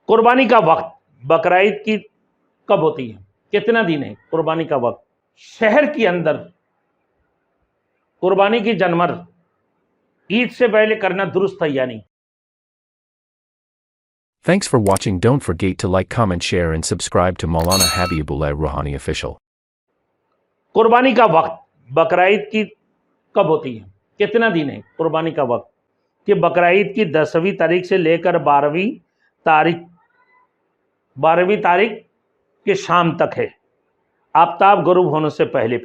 قربانی کا وقت بقرعید کی کب ہوتی ہے؟ کتنا دن ہے قربانی کا وقت؟ شہر کے اندر قربانی کی جانور عید سے پہلے کرنا درست ہے یا نہیں؟ Thanks for watching. Don't forget to like, comment, share and subscribe to Maulana Habibullah Rouhani Official. قربانی کا وقت بقرعید کی کب ہوتی ہے؟ کتنا دن ہے قربانی کا وقت؟ کہ بقرعید کی 10ویں تاریخ سے لے کر 12ویں تاریخ کے شام تک ہے، آفتاب غروب ہونے سے پہلے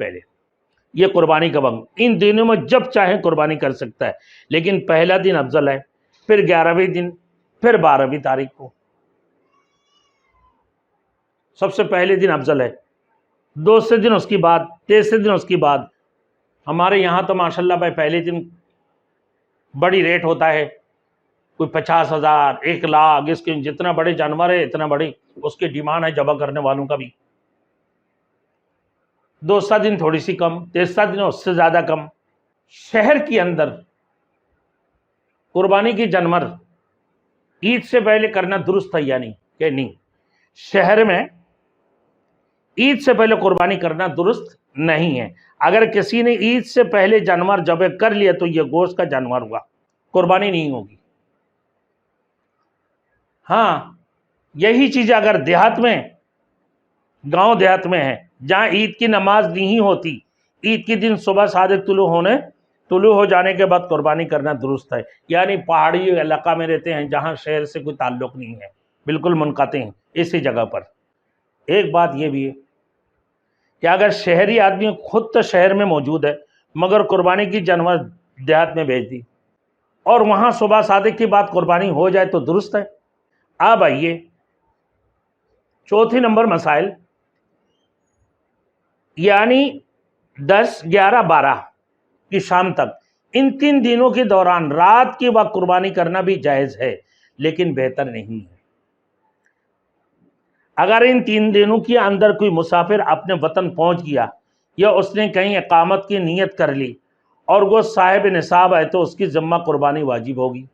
یہ قربانی کا وقت۔ ان دنوں میں جب چاہیں قربانی کر سکتا ہے، لیکن پہلا دن افضل ہے، پھر 11ویں دن، پھر 12ویں تاریخ کو سب سے پہلے دن افضل ہے، دوسرے دن اس کی بعد، تیسرے دن اس کی بعد۔ ہمارے یہاں تو ماشاءاللہ بھائی پہلے دن بڑی ریٹ ہوتا ہے، کوئی 50,000 1,00,000، اس کے جتنا بڑے جانور ہے اتنا بڑی اس کی ڈیمانڈ ہے ذبح کرنے والوں کا بھی۔ دوسرا دن تھوڑی سی کم، تیسرا دن اس سے زیادہ کم۔ شہر کے اندر قربانی کی جانور عید سے پہلے کرنا درست ہے یا نہیں؟ کہ نہیں، شہر میں عید سے پہلے قربانی کرنا درست نہیں ہے۔ اگر کسی نے عید سے پہلے جانور ذبح کر لیا تو یہ گوشت کا جانور ہوا، قربانی نہیں ہوگی۔ ہاں، یہی چیز اگر دیہات میں، گاؤں دیہات میں ہے جہاں عید کی نماز نہیں ہوتی، عید کے دن صبح صادق طلوع ہو جانے کے بعد قربانی کرنا درست ہے۔ یعنی پہاڑی علاقہ میں رہتے ہیں جہاں شہر سے کوئی تعلق نہیں ہے، بالکل منقطع ہیں، اسی جگہ پر۔ ایک بات یہ بھی ہے کہ اگر شہری آدمی خود تو شہر میں موجود ہے مگر قربانی کی جانور دیہات میں بھیج دی اور وہاں صبح صادق کی بات قربانی ہو جائے تو درست ہے۔ اب آئیے چوتھی نمبر مسائل، یعنی 10، 11، 12 کی شام تک، ان 3 دنوں کے دوران رات کے وقت قربانی کرنا بھی جائز ہے لیکن بہتر نہیں ہے۔ اگر ان 3 دنوں کے اندر کوئی مسافر اپنے وطن پہنچ گیا یا اس نے کہیں اقامت کی نیت کر لی اور وہ صاحب نصاب ہے تو اس کی ذمہ قربانی واجب ہوگی۔